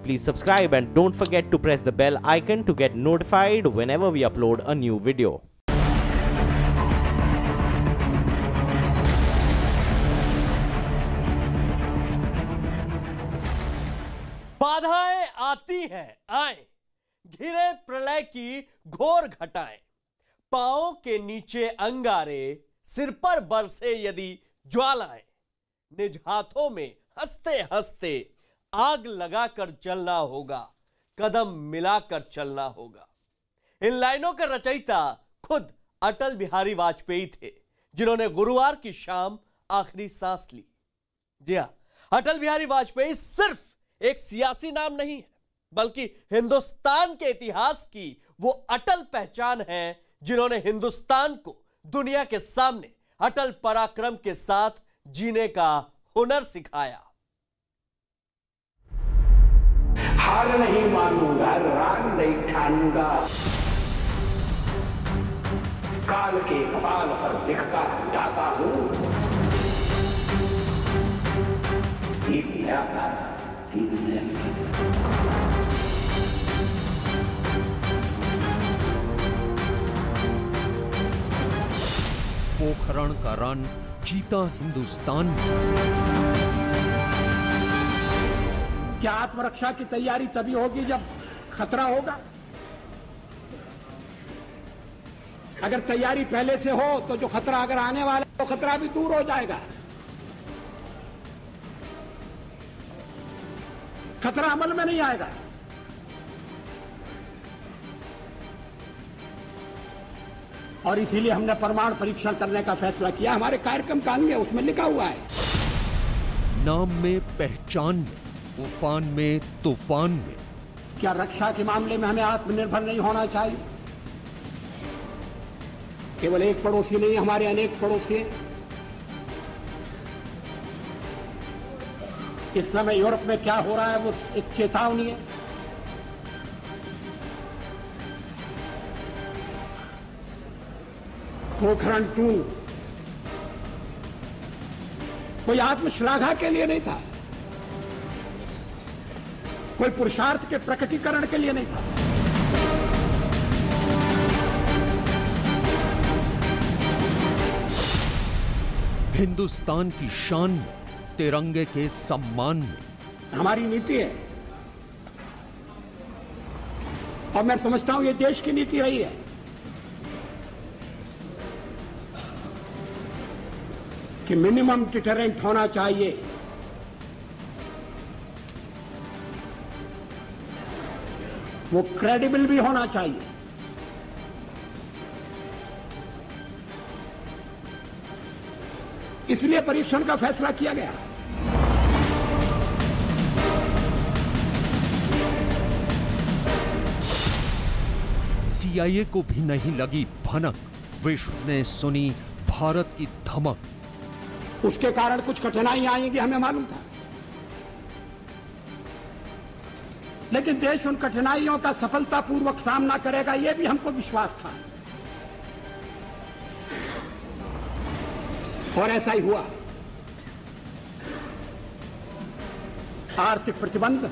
please subscribe and don't forget to press the bell icon to get notified whenever we upload a new video. बाधाएं आती हैं, आए घिरे प्रलय की घोर घटाएं, पांवों के नीचे अंगारे, सिर पर बरसे यदि ज्वालाएं, निज हाथों में हंसते हंसते आग लगाकर चलना होगा, कदम मिलाकर चलना होगा। इन लाइनों के रचयिता खुद अटल बिहारी वाजपेयी थे, जिन्होंने गुरुवार की शाम आखिरी सांस ली। जी हां, अटल बिहारी वाजपेयी सिर्फ एक सियासी नाम नहीं है, बल्कि हिंदुस्तान के इतिहास की वो अटल पहचान है, जिन्होंने हिंदुस्तान को दुनिया के सामने अटल पराक्रम के साथ जीने का हुनर सिखाया। हार नहीं मानूंगा, राग नहीं ठानूंगा, काल के कपाल पर दिखता जाता हूं, एक नया काल, एक नया पोखरण का रन जीता हिंदुस्तान। क्या आत्मरक्षा की तैयारी तभी होगी जब खतरा होगा? अगर तैयारी पहले से हो तो जो खतरा अगर आने वाला है तो खतरा भी दूर हो जाएगा। खतरा अमल में नहीं आएगा। और इसीलिए हमने परमाणु परीक्षण करने का फैसला किया। हमारे कार्यक्रम का अंग है, उसमें लिखा हुआ है। नाम में, पहचान में, उफान में, तूफान में। क्या रक्षा के मामले में हमें आत्मनिर्भर नहीं होना चाहिए? केवल एक पड़ोसी नहीं, हमारे अनेक पड़ोसी हैं। इस समय यूरोप में क्या हो रहा है वो एक चेतावनी है। पोखरण 2 कोई आत्मश्लाघा के लिए नहीं था, कोई पुरुषार्थ के प्रकटीकरण के लिए नहीं था। हिंदुस्तान की शान में, तिरंगे के सम्मान में। हमारी नीति है और मैं समझता हूं ये देश की नीति रही है कि मिनिमम डिटरेंट होना चाहिए। वो क्रेडिबल भी होना चाहिए। इसलिए परीक्षण का फैसला किया गया। सीआईए को भी नहीं लगी भनक, विश्व ने सुनी भारत की धमक। उसके कारण कुछ कठिनाइयां आएंगी, हमें मालूम था, लेकिन देश उन कठिनाइयों का सफलतापूर्वक सामना करेगा, यह भी हमको विश्वास था। और ऐसा ही हुआ। आर्थिक प्रतिबंध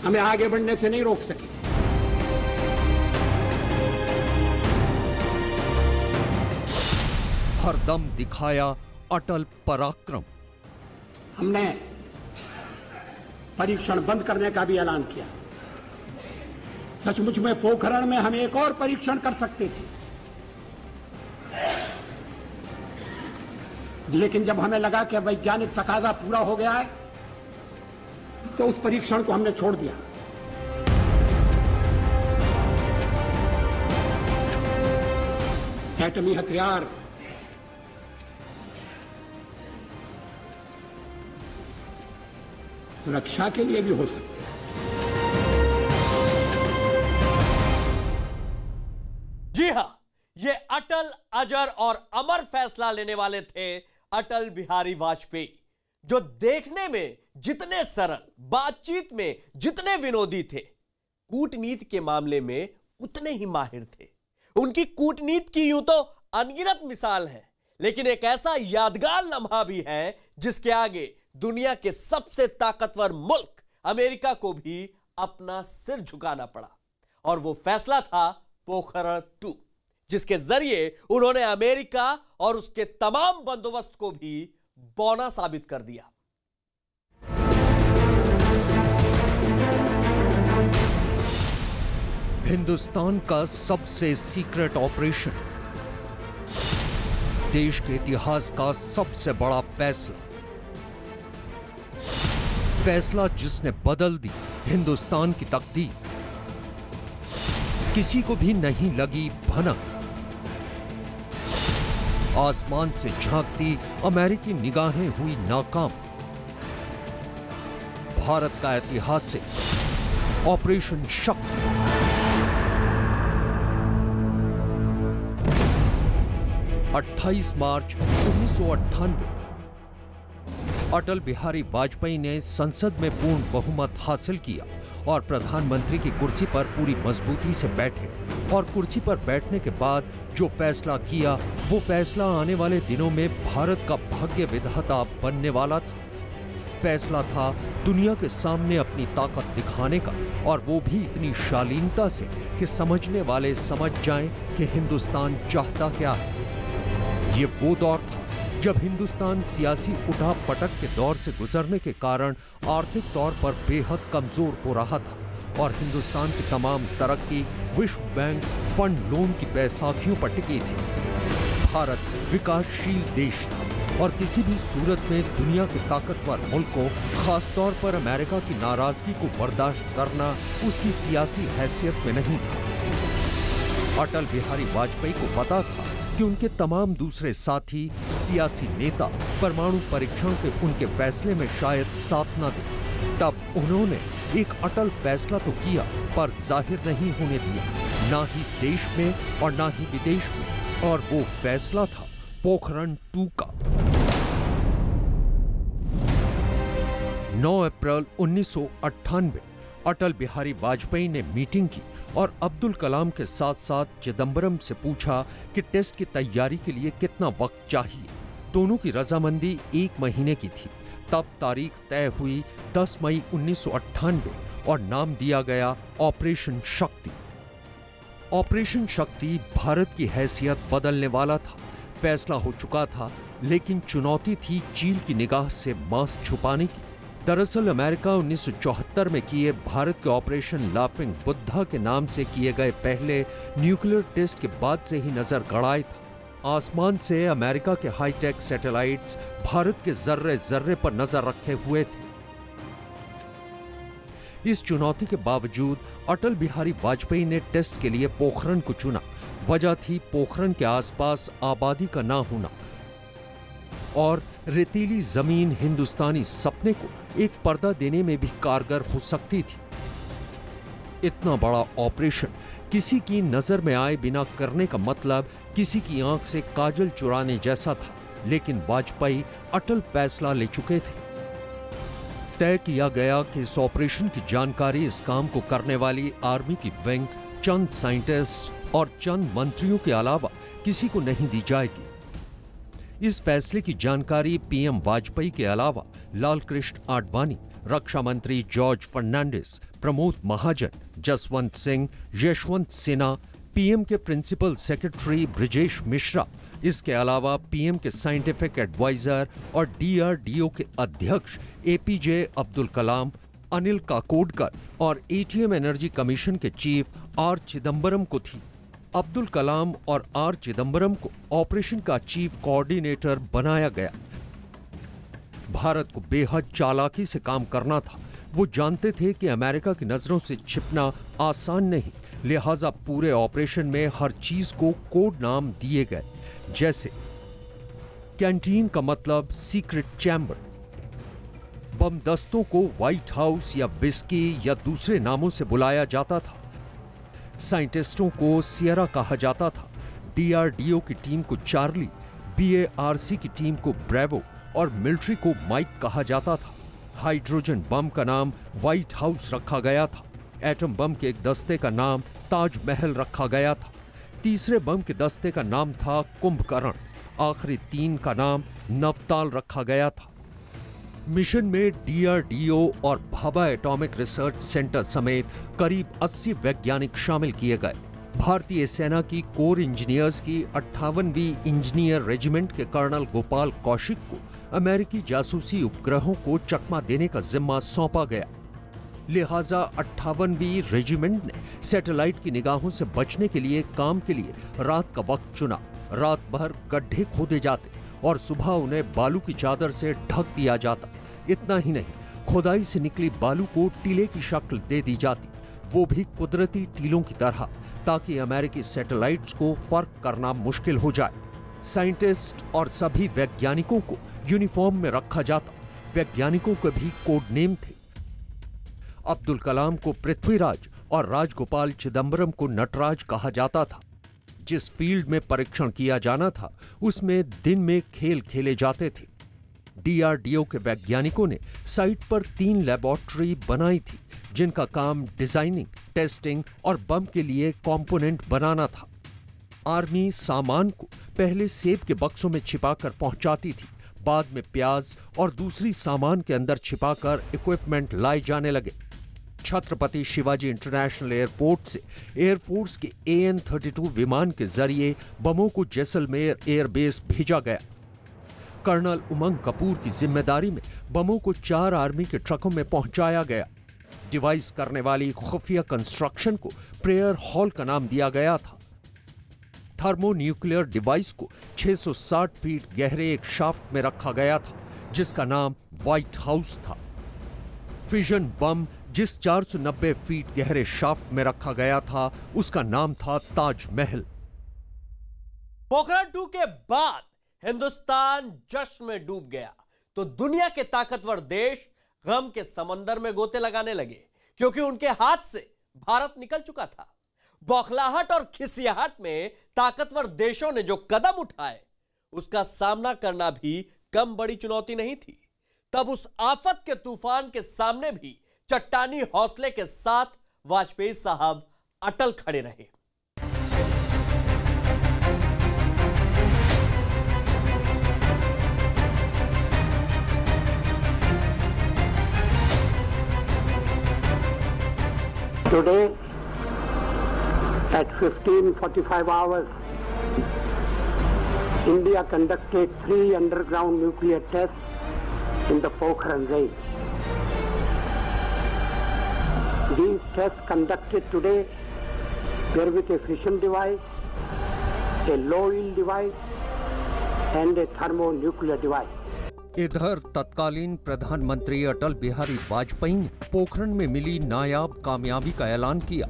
हमें आगे बढ़ने से नहीं रोक सके। हरदम दिखाया अटल पराक्रम। हमने परीक्षण बंद करने का भी ऐलान किया। सचमुच में पोखरण में हम एक और परीक्षण कर सकते थे, लेकिन जब हमें लगा कि वैज्ञानिक तकाजा पूरा हो गया है तो उस परीक्षण को हमने छोड़ दिया। एटमी हथियार रक्षा के लिए भी हो सकते हैं। जी हां, ये अटल, अजर और अमर फैसला लेने वाले थे अटल बिहारी वाजपेयी, जो देखने में जितने सरल, बातचीत में जितने विनोदी थे, कूटनीति के मामले में उतने ही माहिर थे। उनकी कूटनीति की यूं तो अनगिनत मिसाल है, लेकिन एक ऐसा यादगार लम्हा भी है जिसके आगे दुनिया के सबसे ताकतवर मुल्क अमेरिका को भी अपना सिर झुकाना पड़ा। और वो फैसला था पोखरण 2, जिसके जरिए उन्होंने अमेरिका और उसके तमाम बंदोबस्त को भी बौना साबित कर दिया। हिंदुस्तान का सबसे सीक्रेट ऑपरेशन, देश के इतिहास का सबसे बड़ा फैसला, फैसला जिसने बदल दी हिंदुस्तान की तकदीर। किसी को भी नहीं लगी भनक। आसमान से झांकती अमेरिकी निगाहें हुई नाकाम। भारत का ऐतिहासिक ऑपरेशन शक्ति। मार्च 1998 अटल बिहारी वाजपेयी ने संसद में पूर्ण बहुमत हासिल किया और प्रधानमंत्री की कुर्सी पर पूरी मजबूती से बैठे। और कुर्सी पर बैठने के बाद जो फैसला किया, वो फैसला आने वाले दिनों में भारत का भाग्य विधाता बनने वाला था। फैसला था दुनिया के सामने अपनी ताकत दिखाने का, और वो भी इतनी शालीनता से कि समझने वाले समझ जाएं कि हिंदुस्तान चाहता क्या है। ये वो दौर था जब हिंदुस्तान सियासी उठा-पटक के दौर से गुजरने के कारण आर्थिक तौर पर बेहद कमजोर हो रहा था और हिंदुस्तान की तमाम तरक्की विश्व बैंक फंड लोन की बैसाखियों पर टिकी थी। भारत विकासशील देश था और किसी भी सूरत में दुनिया के ताकतवर मुल्कों, खासतौर पर अमेरिका की नाराजगी को बर्दाश्त करना उसकी सियासी हैसियत में नहीं था। अटल बिहारी वाजपेयी को पता था कि उनके तमाम दूसरे साथी सियासी नेता परमाणु परीक्षण के उनके फैसले में शायद साथ न दें। तब उन्होंने एक अटल फैसला तो किया, पर जाहिर नहीं होने दिया, ना ही देश में और ना ही विदेश में। और वो फैसला था पोखरण 2 का। 9 अप्रैल 1998 अटल बिहारी वाजपेयी ने मीटिंग की और अब्दुल कलाम के साथ साथ चिदंबरम से पूछा कि टेस्ट की तैयारी के लिए कितना वक्त चाहिए। दोनों की रजामंदी 1 महीने की थी। तब तारीख तय हुई 10 मई 1998 और नाम दिया गया ऑपरेशन शक्ति। ऑपरेशन शक्ति भारत की हैसियत बदलने वाला था। फैसला हो चुका था, लेकिन चुनौती थी चील की निगाह से मांस छुपाने की। दरअसल अमेरिका 1974 में किए भारत के ऑपरेशन लाफिंग बुद्धा के नाम से किए गए पहले न्यूक्लियर टेस्ट के बाद से ही नजर गड़ाए था। आसमान से अमेरिका के हाईटेक सैटेलाइट्स भारत के जर्रे जर्रे पर नजर रखे हुए थे। इस चुनौती के बावजूद अटल बिहारी वाजपेयी ने टेस्ट के लिए पोखरण को चुना। वजह थी पोखरण के आसपास आबादी का ना होना और रेतीली जमीन हिंदुस्तानी सपने को एक पर्दा देने में भी कारगर हो सकती थी। इतना बड़ा ऑपरेशन किसी की नजर में आए बिना करने का मतलब किसी की आंख से काजल चुराने जैसा था, लेकिन वाजपेयी अटल फैसला ले चुके थे। तय किया गया कि इस ऑपरेशन की जानकारी इस काम को करने वाली आर्मी की विंग, चंद साइंटिस्ट और चंद मंत्रियों के अलावा किसी को नहीं दी जाएगी। इस फैसले की जानकारी पीएम वाजपेयी के अलावा लाल कृष्ण आडवाणी, रक्षा मंत्री जॉर्ज फर्नांडिस, प्रमोद महाजन, जसवंत सिंह, यशवंत सिन्हा, पीएम के प्रिंसिपल सेक्रेटरी ब्रिजेश मिश्रा, इसके अलावा पीएम के साइंटिफिक एडवाइजर और डीआरडीओ के अध्यक्ष एपीजे अब्दुल कलाम, अनिल काकोडकर और एटीएम एनर्जी कमीशन के चीफ आर चिदंबरम को थी। अब्दुल कलाम और आर चिदंबरम को ऑपरेशन का चीफ कोऑर्डिनेटर बनाया गया। भारत को बेहद चालाकी से काम करना था। वो जानते थे कि अमेरिका की नजरों से छिपना आसान नहीं, लिहाजा पूरे ऑपरेशन में हर चीज को कोड नाम दिए गए, जैसे कैंटीन का मतलब सीक्रेट चैम्बर, बम दस्तों को व्हाइट हाउस या विस्की या दूसरे नामों से बुलाया जाता था, साइंटिस्टों को सियरा कहा जाता था, डीआरडीओ की टीम को चार्ली, बीएआरसी की टीम को ब्रेवो और मिलिट्री को माइक कहा जाता था। हाइड्रोजन बम का नाम व्हाइट हाउस रखा गया था। एटम बम के एक दस्ते का नाम ताजमहल रखा गया था। तीसरे बम के दस्ते का नाम था कुंभकर्ण। आखिरी 3 का नाम नवताल रखा गया था। मिशन में डीआरडीओ और भाभा एटॉमिक रिसर्च सेंटर समेत करीब 80 वैज्ञानिक शामिल किए गए। भारतीय सेना की कोर इंजीनियर्स की 58वीं इंजीनियर रेजिमेंट के कर्नल गोपाल कौशिक को अमेरिकी जासूसी उपग्रहों को चकमा देने का जिम्मा सौंपा गया। लिहाजा 58वीं रेजिमेंट ने सैटेलाइट की निगाहों से बचने के लिए काम के लिए रात का वक्त चुना। रात भर गड्ढे खोदे जाते और सुबह उन्हें बालू की चादर से ढक दिया जाता। इतना ही नहीं, खुदाई से निकली बालू को टीले की शक्ल दे दी जाती, वो भी कुदरती टीलों की तरह, ताकि अमेरिकी सैटेलाइट्स को फर्क करना मुश्किल हो जाए। साइंटिस्ट और सभी वैज्ञानिकों को यूनिफॉर्म में रखा जाता। वैज्ञानिकों के भी कोड नेम थे। अब्दुल कलाम को पृथ्वीराज और राजगोपाल चिदंबरम को नटराज कहा जाता था। जिस फील्ड में परीक्षण किया जाना था उसमें दिन में खेल खेले जाते थे। डीआरडीओ के वैज्ञानिकों ने साइट पर 3 लैबोरेटरी बनाई थी, जिनका काम डिजाइनिंग, टेस्टिंग और बम के लिए कंपोनेंट बनाना था। आर्मी सामान को पहले सेब के बक्सों में छिपाकर पहुंचाती थी, बाद में प्याज और दूसरी सामान के अंदर छिपाकर इक्विपमेंट लाए जाने लगे। छत्रपति शिवाजी इंटरनेशनल एयरपोर्ट से एयरफोर्स के AN-32 विमान के जरिए बमों को जैसलमेर एयरबेस भेजा गया। कर्नल उमंग कपूर की जिम्मेदारी में बमों को 4 आर्मी के ट्रकों में पहुंचाया गया। डिवाइस करने वाली खुफिया कंस्ट्रक्शन को प्रेयर हॉल का नाम दिया गया था। थर्मोन्यूक्लियर डिवाइस को 660 फीट गहरे एक शाफ्ट में रखा गया था, जिसका नाम व्हाइट हाउस था। फिजन बम जिस 490 फीट गहरे शाफ्ट में रखा गया था, उसका नाम था ताजमहल। पोखरण 2 के बाद हिंदुस्तान जश्न में डूब गया तो दुनिया के ताकतवर देश गम के समंदर में गोते लगाने लगे, क्योंकि उनके हाथ से भारत निकल चुका था। बौखलाहट और खिसियाहट में ताकतवर देशों ने जो कदम उठाए, उसका सामना करना भी कम बड़ी चुनौती नहीं थी। तब उस आफत के तूफान के सामने भी चट्टानी हौसले के साथ वाजपेयी साहब अटल खड़े रहे। Today, at 15:45 hours, India conducted 3 underground nuclear tests in the Pokhran range. These tests conducted today were with a fission device, a low-yield device, and a thermonuclear device. इधर तत्कालीन प्रधानमंत्री अटल बिहारी वाजपेयी ने पोखरण में मिली नायाब कामयाबी का ऐलान किया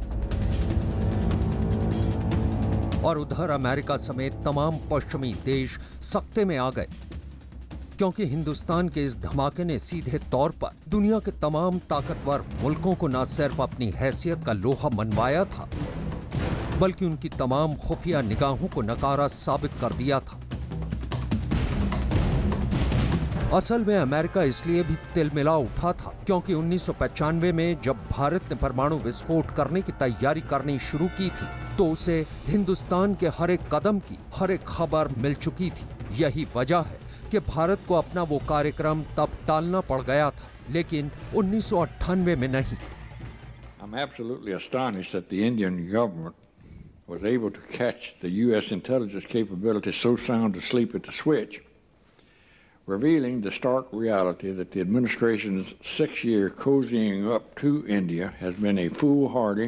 और उधर अमेरिका समेत तमाम पश्चिमी देश सख्ते में आ गए, क्योंकि हिंदुस्तान के इस धमाके ने सीधे तौर पर दुनिया के तमाम ताकतवर मुल्कों को न सिर्फ अपनी हैसियत का लोहा मनवाया था, बल्कि उनकी तमाम खुफिया निगाहों को नकारा साबित कर दिया था। असल में अमेरिका इसलिए भी तिलमिला उठा था क्योंकि 1995 में जब भारत ने परमाणु विस्फोट करने की तैयारी करनी शुरू की थी, तो उसे हिंदुस्तान के हर एक कदम की हर एक खबर मिल चुकी थी। यही वजह है कि भारत को अपना वो कार्यक्रम तब टालना पड़ गया था, लेकिन 1998 में नहीं। I'm absolutely astonished that the Indian government was able to catch the U.S. intelligence capability so sound asleep at the switch, revealing the stark reality that the administration's 6-year cozying up to India has been a foolhardy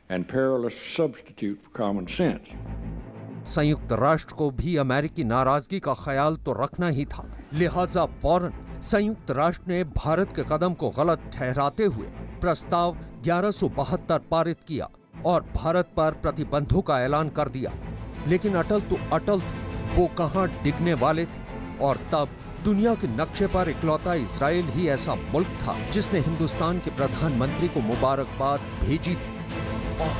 and perilous substitute for common sense. संयुक्त राष्ट्र को भी अमेरिकी नाराजगी का ख्याल तो रखना ही था, लिहाजा फौरन संयुक्त राष्ट्र ने भारत के कदम को गलत ठहराते हुए प्रस्ताव 1172 पारित किया और भारत पर प्रतिबंधों का ऐलान कर दिया। लेकिन अटल तो अटल थे, वो कहां डिगने वाले थे। और तब दुनिया के नक्शे पर इकलौता इजराइल ही ऐसा मुल्क था जिसने हिंदुस्तान के प्रधानमंत्री को मुबारकबाद भेजी थी। और